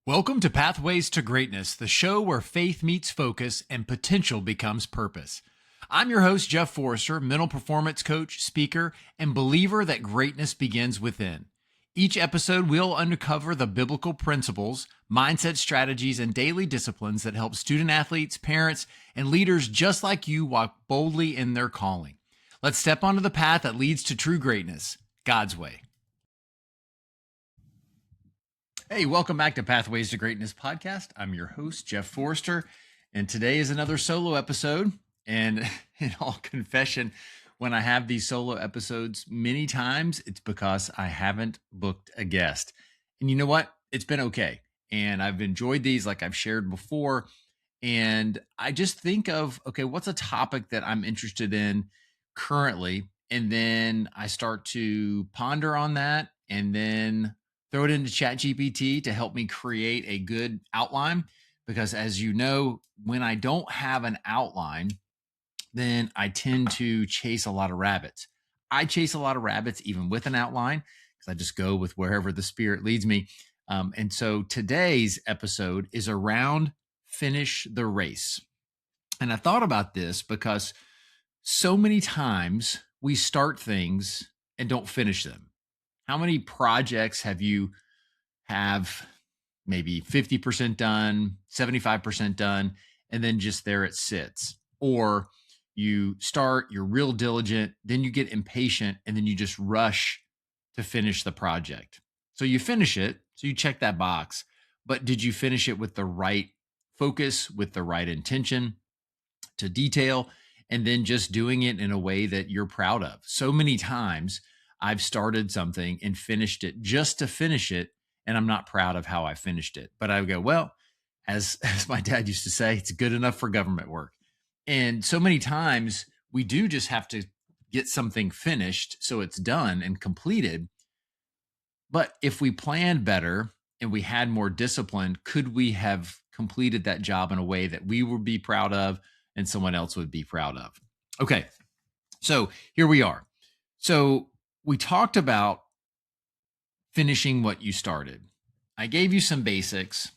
Welcome to Pathways to Greatness, the show where faith meets focus and potential becomes purpose. I'm your host, Jeff Forrester, mental performance coach, speaker, and believer that greatness begins within. Each episode, we'll uncover the biblical principles, mindset strategies, and daily disciplines that help student athletes, parents, and leaders just like you walk boldly in their calling. Let's step onto the path that leads to true greatness, God's way. Hey, welcome back to Pathways to Greatness podcast. I'm your host, Jeff Forrester, and today is another solo episode. And in all confession, when I have these solo episodes, many times it's because I haven't booked a guest. And you know what? It's been okay. And I've enjoyed these like I've shared before. And I just think of, okay, what's a topic that I'm interested in currently? And then I start to ponder on that and then throw it into ChatGPT to help me create a good outline. Because as you know, when I don't have an outline, then I tend to chase a lot of rabbits. I chase a lot of rabbits even with an outline because I just go with wherever the spirit leads me. And so today's episode is around finish the race. And I thought about this because so many times we start things and don't finish them. How many projects have maybe 50% done, 75% done, and then just there it sits? Or you start, you're real diligent, then you get impatient, and then you just rush to finish the project. So you finish it, so you check that box, but did you finish it with the right focus, with the right intention to detail, and then just doing it in a way that you're proud of? So many times I've started something and finished it just to finish it, and I'm not proud of how I finished it. But I go, well, as my dad used to say, it's good enough for government work. And so many times we do just have to get something finished so it's done and completed. But if we planned better and we had more discipline, could we have completed that job in a way that we would be proud of and someone else would be proud of? Okay, so here we are. So we talked about finishing what you started. I gave you some basics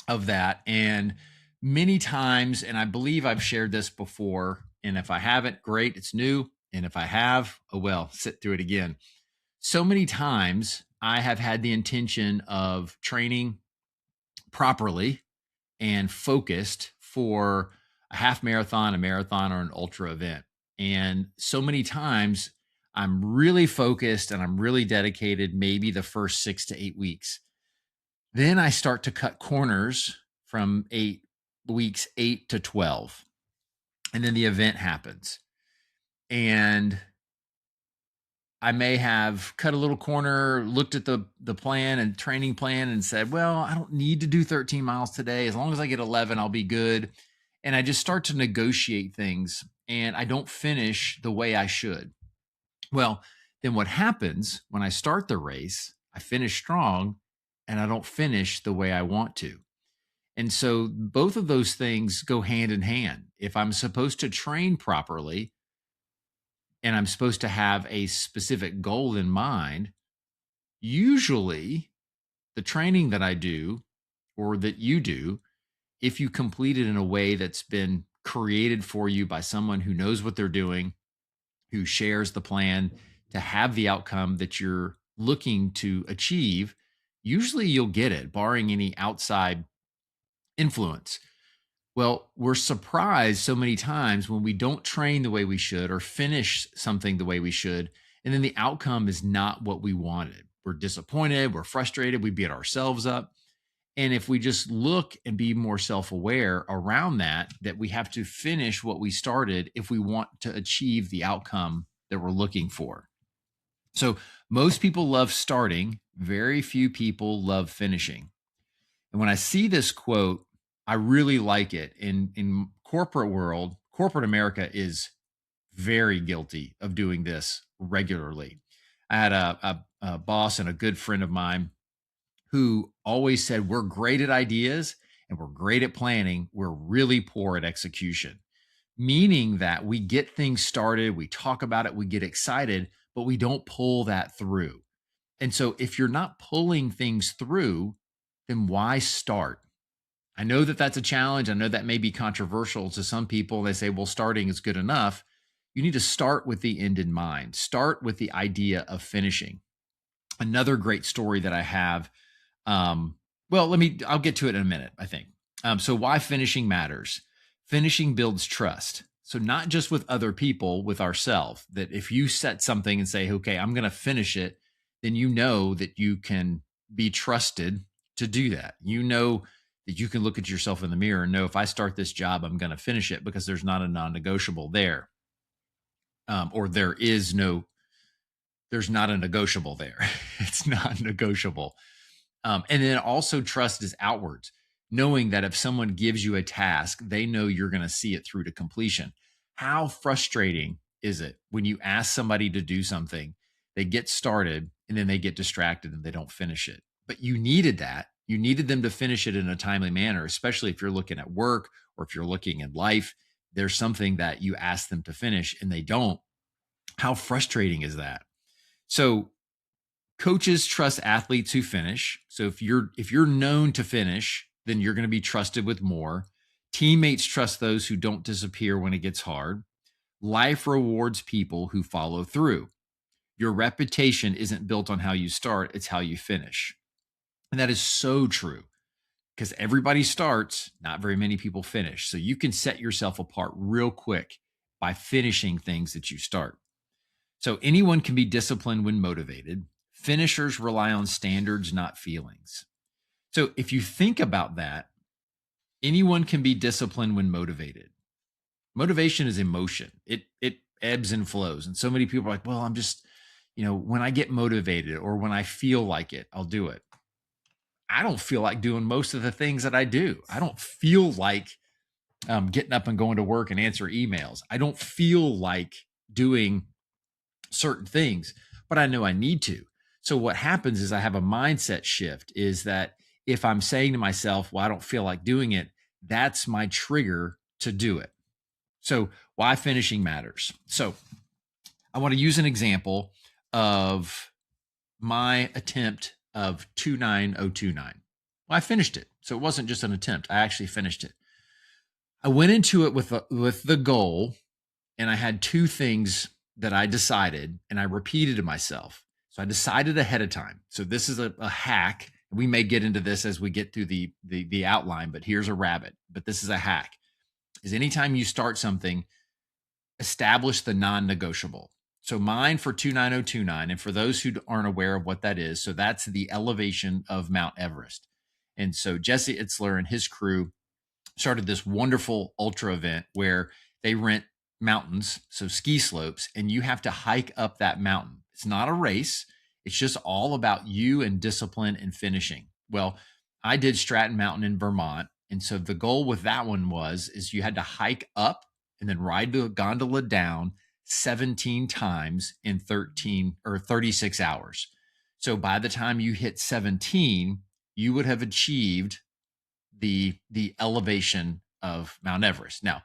of that, and many times, and I believe I've shared this before, and if I haven't, great, it's new. And if I have, oh well, sit through it again. So many times I have had the intention of training properly and focused for a half marathon, a marathon, or an ultra event. And so many times I'm really focused and I'm really dedicated, maybe the first 6 to 8 weeks. Then I start to cut corners from weeks 8 to 12. And then the event happens. And I may have cut a little corner, looked at the plan and training plan and said, well, I don't need to do 13 miles today. As long as I get 11, I'll be good. And I just start to negotiate things and I don't finish the way I should. Well, then what happens when I start the race, I finish strong and I don't finish the way I want to. And so both of those things go hand in hand. If I'm supposed to train properly and I'm supposed to have a specific goal in mind, usually the training that I do or that you do, if you complete it in a way that's been created for you by someone who knows what they're doing, who shares the plan to have the outcome that you're looking to achieve, usually you'll get it, barring any outside influence. Well, we're surprised so many times when we don't train the way we should or finish something the way we should, and then the outcome is not what we wanted. We're disappointed, we're frustrated, we beat ourselves up. And if we just look and be more self-aware around that we have to finish what we started if we want to achieve the outcome that we're looking for. So most people love starting, very few people love finishing. And when I see this quote, I really like it. In corporate world, corporate America is very guilty of doing this regularly. I had a boss and a good friend of mine who always said, we're great at ideas and we're great at planning. We're really poor at execution, meaning that we get things started, we talk about it, we get excited, but we don't pull that through. And so if you're not pulling things through, then why start? I know that that's a challenge. I know that may be controversial to some people. They say, well, starting is good enough. You need to start with the end in mind. Start with the idea of finishing. Another great story that I have. Well, I'll get to it in a minute, I think. So why finishing matters. Finishing builds trust. So not just with other people, with ourselves, that if you set something and say, okay, I'm going to finish it, then you know that you can be trusted to do that. You know that you can look at yourself in the mirror and know if I start this job, I'm going to finish it because there's not a non-negotiable there. Or there's not a negotiable there. It's not negotiable. And then also trust is outwards, knowing that if someone gives you a task, they know you're going to see it through to completion. How frustrating is it when you ask somebody to do something, they get started and then they get distracted and they don't finish it? But you needed that. You needed them to finish it in a timely manner, especially if you're looking at work or if you're looking in life. There's something that you ask them to finish and they don't. How frustrating is that? So coaches trust athletes who finish. So if you're known to finish, then you're going to be trusted with more. Teammates trust those who don't disappear when it gets hard. Life rewards people who follow through. Your reputation isn't built on how you start, it's how you finish. And that is so true because everybody starts, not very many people finish. So you can set yourself apart real quick by finishing things that you start. So anyone can be disciplined when motivated. Finishers rely on standards, not feelings. So if you think about that, anyone can be disciplined when motivated. Motivation is emotion. It ebbs and flows. And so many people are like, well, I'm just, when I get motivated or when I feel like it, I'll do it. I don't feel like doing most of the things that I do. I don't feel like getting up and going to work and answer emails. I don't feel like doing certain things, but I know I need to. So what happens is I have a mindset shift is that if I'm saying to myself, well, I don't feel like doing it, that's my trigger to do it. So why finishing matters. So I want to use an example of my attempt of 29029. Well, I finished it. So it wasn't just an attempt. I actually finished it. I went into it with the goal, and I had two things that I decided, and I repeated to myself. So I decided ahead of time. So this is a hack. We may get into this as we get through the outline, but here's a rabbit. But this is a hack. Is anytime you start something, establish the non-negotiable. So mine for 29029, and for those who aren't aware of what that is, so that's the elevation of Mount Everest. And so Jesse Itzler and his crew started this wonderful ultra event where they rent mountains, so ski slopes, and you have to hike up that mountain. It's not a race. It's just all about you and discipline and finishing. Well, I did Stratton Mountain in Vermont. And so the goal with that one is you had to hike up and then ride the gondola down 17 times in 36 hours. So by the time you hit 17, you would have achieved the elevation of Mount Everest. Now,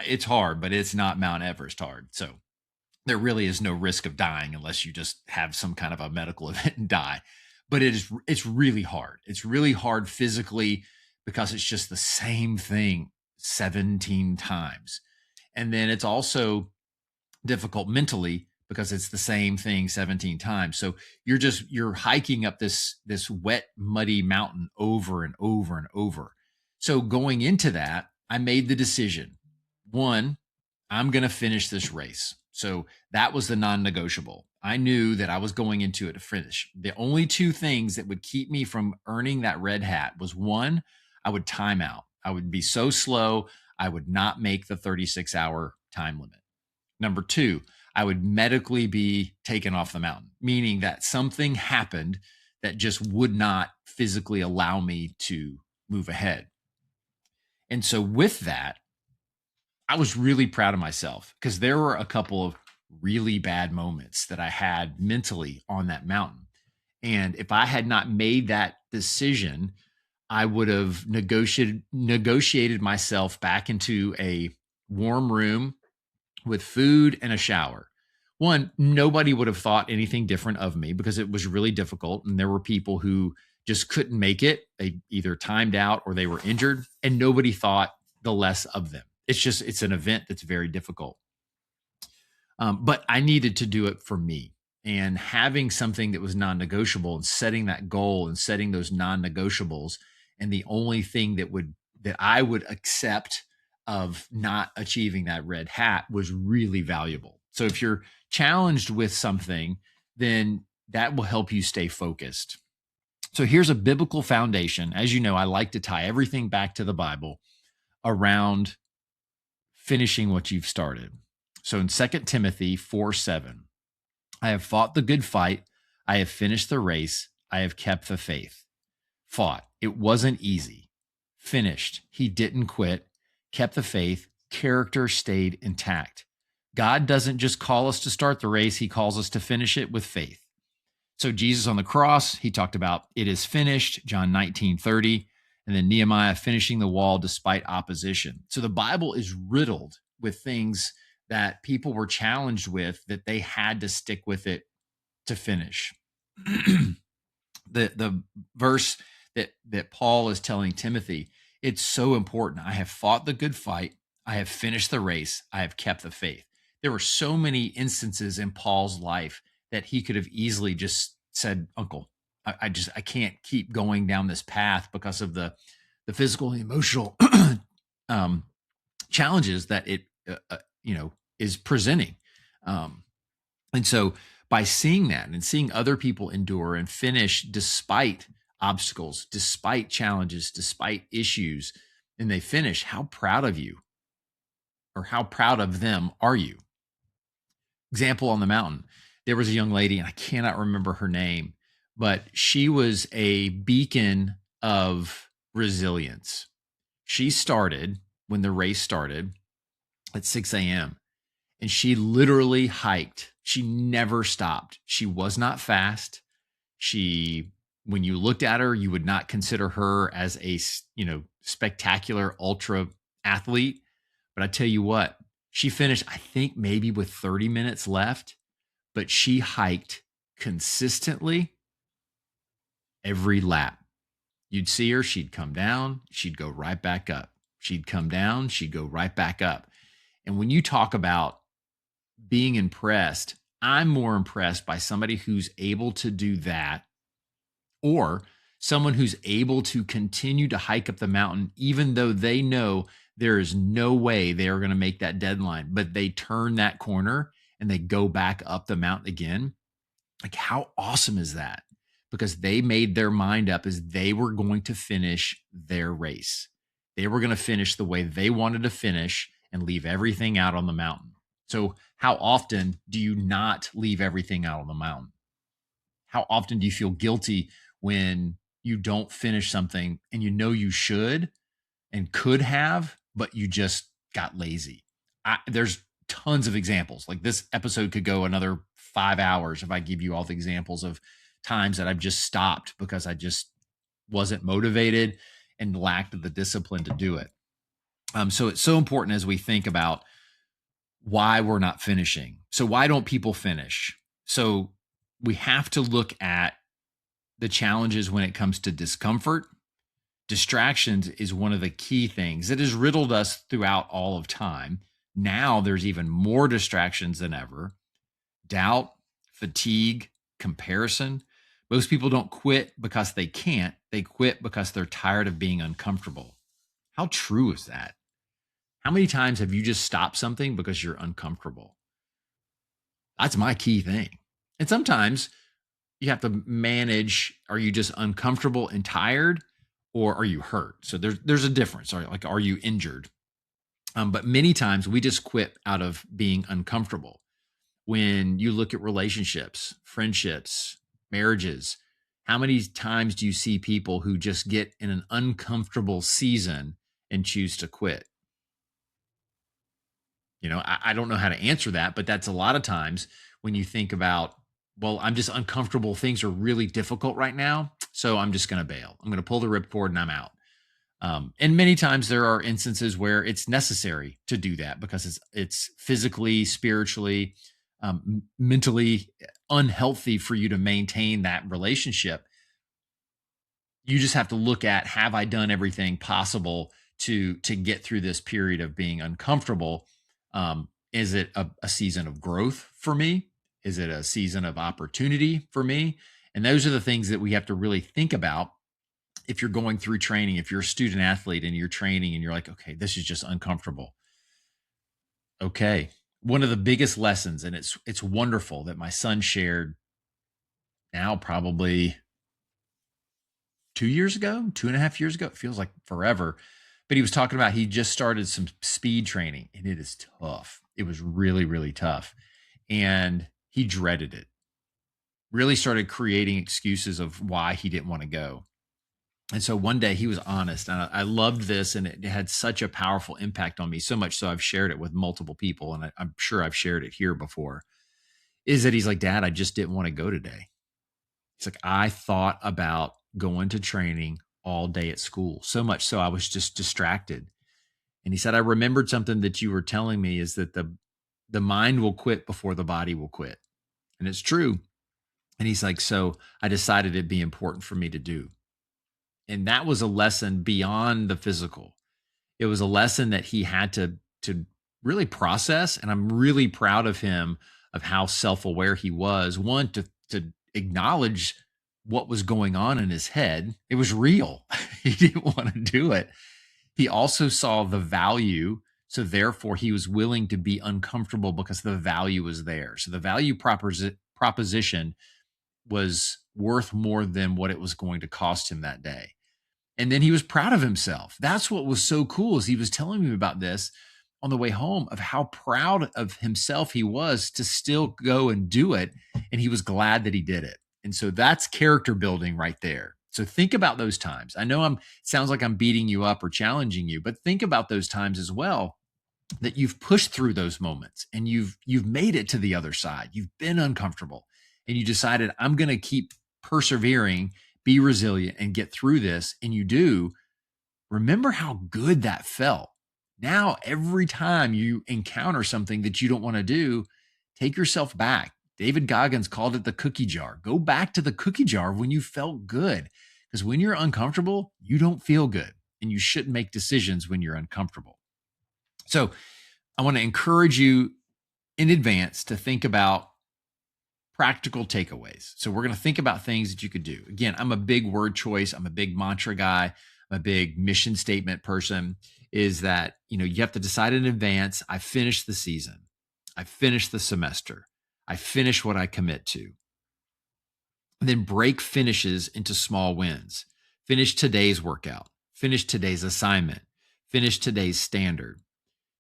it's hard, but it's not Mount Everest hard. So there really is no risk of dying unless you just have some kind of a medical event and die. But it's really hard. It's really hard physically because it's just the same thing 17 times. And then it's also difficult mentally because it's the same thing 17 times. So you're hiking up this wet, muddy mountain over and over and over. So going into that, I made the decision. One, I'm going to finish this race. So that was the non-negotiable. I knew that I was going into it to finish. The only two things that would keep me from earning that red hat was one, I would time out. I would be so slow, I would not make the 36-hour time limit. Number two, I would medically be taken off the mountain, meaning that something happened that just would not physically allow me to move ahead. And so with that, I was really proud of myself because there were a couple of really bad moments that I had mentally on that mountain. And if I had not made that decision, I would have negotiated myself back into a warm room with food and a shower. One, nobody would have thought anything different of me because it was really difficult. And there were people who just couldn't make it. They either timed out or they were injured, and nobody thought the less of them. It's an event that's very difficult. But I needed to do it for me. And having something that was non negotiable and setting that goal and setting those non negotiables, and the only thing that I would accept of not achieving that red hat was really valuable. So if you're challenged with something, then that will help you stay focused. So here's a biblical foundation. As you know, I like to tie everything back to the Bible around finishing what you've started. So in 2 Timothy 4:7, I have fought the good fight. I have finished the race. I have kept the faith. Fought. It wasn't easy. Finished. He didn't quit. Kept the faith. Character stayed intact. God doesn't just call us to start the race, he calls us to finish it with faith. So Jesus on the cross, he talked about it is finished, John 19:30, and then Nehemiah finishing the wall despite opposition. So the Bible is riddled with things that people were challenged with that they had to stick with it to finish. The verse that Paul is telling Timothy, it's so important. I have fought the good fight. I have finished the race. I have kept the faith. There were so many instances in Paul's life that he could have easily just said, Uncle, I can't keep going down this path because of the physical and emotional challenges that it is presenting. And so by seeing that and seeing other people endure and finish despite obstacles, despite challenges, despite issues, and they finish, how proud of you or how proud of them are you? Example on the mountain, there was a young lady, and I cannot remember her name, but she was a beacon of resilience. She started when the race started at 6 a.m. and she literally hiked. She never stopped. She was not fast. When you looked at her, you would not consider her as a, spectacular ultra athlete. But I tell you what, she finished, I think maybe with 30 minutes left, but she hiked consistently every lap. You'd see her, she'd come down, she'd go right back up. She'd come down, she'd go right back up. And when you talk about being impressed, I'm more impressed by somebody who's able to do that, or someone who's able to continue to hike up the mountain, even though they know there is no way they are going to make that deadline, but they turn that corner and they go back up the mountain again. Like, how awesome is that? Because they made their mind up as they were going to finish their race. They were going to finish the way they wanted to finish and leave everything out on the mountain. So how often do you not leave everything out on the mountain? How often do you feel guilty when you don't finish something and you know you should and could have, but you just got lazy? There's tons of examples. Like, this episode could go another 5 hours if I give you all the examples of times that I've just stopped because I just wasn't motivated and lacked the discipline to do it. So it's so important as we think about why we're not finishing. So why don't people finish? So we have to look at the challenges when it comes to discomfort. Distractions is one of the key things that has riddled us throughout all of time. Now there's even more distractions than ever. Doubt, fatigue, comparison. Most people don't quit because they can't. They quit because they're tired of being uncomfortable. How true is that? How many times have you just stopped something because you're uncomfortable? That's my key thing. And sometimes you have to manage, are you just uncomfortable and tired, or are you hurt? So there's a difference. Are you injured? But many times we just quit out of being uncomfortable. When you look at relationships, friendships, marriages, how many times do you see people who just get in an uncomfortable season and choose to quit? I don't know how to answer that, but that's a lot of times when you think about, well, I'm just uncomfortable. Things are really difficult right now. So I'm just going to bail. I'm going to pull the ripcord and I'm out. And many times there are instances where it's necessary to do that because it's physically, spiritually, mentally unhealthy for you to maintain that relationship. You just have to look at, have I done everything possible to get through this period of being uncomfortable? Is it a season of growth for me? Is it a season of opportunity for me? And those are the things that we have to really think about if you're going through training. If you're a student athlete and you're training and you're like, okay, this is just uncomfortable. Okay. One of the biggest lessons, and it's wonderful, that my son shared now probably 2 years ago, 2.5 years ago. It feels like forever. But he was talking about, he just started some speed training and it is tough. It was really, really tough. And he dreaded it, really started creating excuses of why he didn't want to go. And so one day he was honest, and I loved this, and it had such a powerful impact on me, so much so I've shared it with multiple people, and I'm sure I've shared it here before, is that he's like, Dad, I just didn't want to go today. He's like, I thought about going to training all day at school, so much so I was just distracted. And he said, I remembered something that you were telling me, is that the mind will quit before the body will quit. And it's true. And he's like, so I decided it'd be important for me to do. And that was a lesson beyond the physical. It was a lesson that he had to really process. And I'm really proud of him, of how self-aware he was. One, to acknowledge what was going on in his head. It was real. He didn't want to do it. He also saw the value. So therefore he was willing to be uncomfortable because the value was there. So the value proposition was worth more than what it was going to cost him that day. And then he was proud of himself. That's what was so cool, is he was telling me about this on the way home, of how proud of himself he was to still go and do it. And he was glad that he did it. And so that's character building right there. So think about those times. I know it sounds like I'm beating you up or challenging you, but think about those times as well, that you've pushed through those moments and you've made it to the other side. You've been uncomfortable and you decided, I'm going to keep persevering, be resilient, and get through this. And you do. Remember how good that felt. Now, every time you encounter something that you don't want to do, take yourself back. David Goggins called it the cookie jar. Go back to the cookie jar when you felt good. Because when you're uncomfortable, you don't feel good. And you shouldn't make decisions when you're uncomfortable. So I want to encourage you in advance to think about practical takeaways. So we're going to think about things that you could do. Again, I'm a big word choice. I'm a big mantra guy. I'm a big mission statement person. Is that, you have to decide in advance. I finished the season. I finished the semester. I finish what I commit to. And then break finishes into small wins. Finish today's workout. Finish today's assignment. Finish today's standard.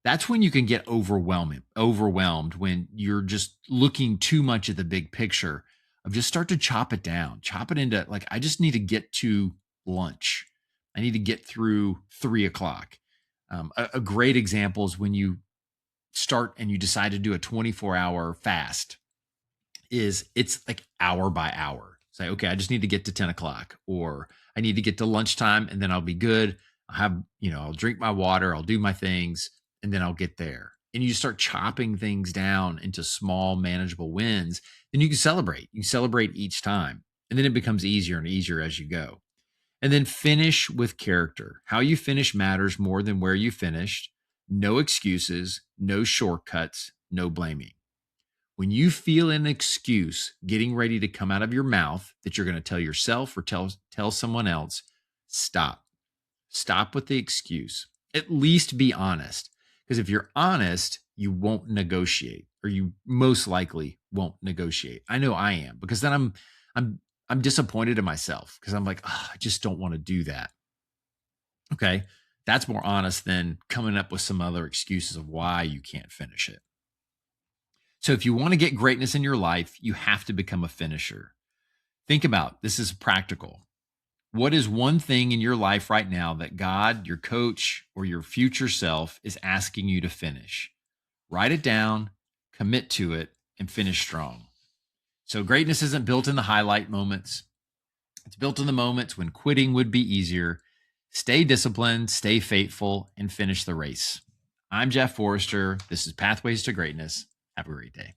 That's when you can get overwhelmed when you're just looking too much at the big picture, of just start to chop it down, chop it into, like, I just need to get to lunch. I need to get through 3 o'clock. A great example is when you start and you decide to do a 24-hour fast, it's like hour by hour. Say, okay, I just need to get to 10 o'clock, or I need to get to lunchtime and then I'll be good. I'll drink my water, I'll do my things, and then I'll get there. And you start chopping things down into small, manageable wins. Then you can celebrate. You celebrate each time. And then it becomes easier and easier as you go. And then finish with character. How you finish matters more than where you finished. No excuses, no shortcuts, no blaming. When you feel an excuse getting ready to come out of your mouth that you're going to tell yourself or tell someone else, stop. Stop with the excuse. At least be honest. Because if you're honest, you won't negotiate, or you most likely won't negotiate. I know I am, because then I'm disappointed in myself, because I'm like, I just don't want to do that. Okay. That's more honest than coming up with some other excuses of why you can't finish it. So if you want to get greatness in your life, you have to become a finisher. Think about this. Is practical. What is one thing in your life right now that God, your coach, or your future self is asking you to finish? Write it down, commit to it, and finish strong. So greatness isn't built in the highlight moments. It's built in the moments when quitting would be easier. Stay disciplined, stay faithful, and finish the race. I'm Jeff Forrester. This is Pathways to Greatness. Have a great day.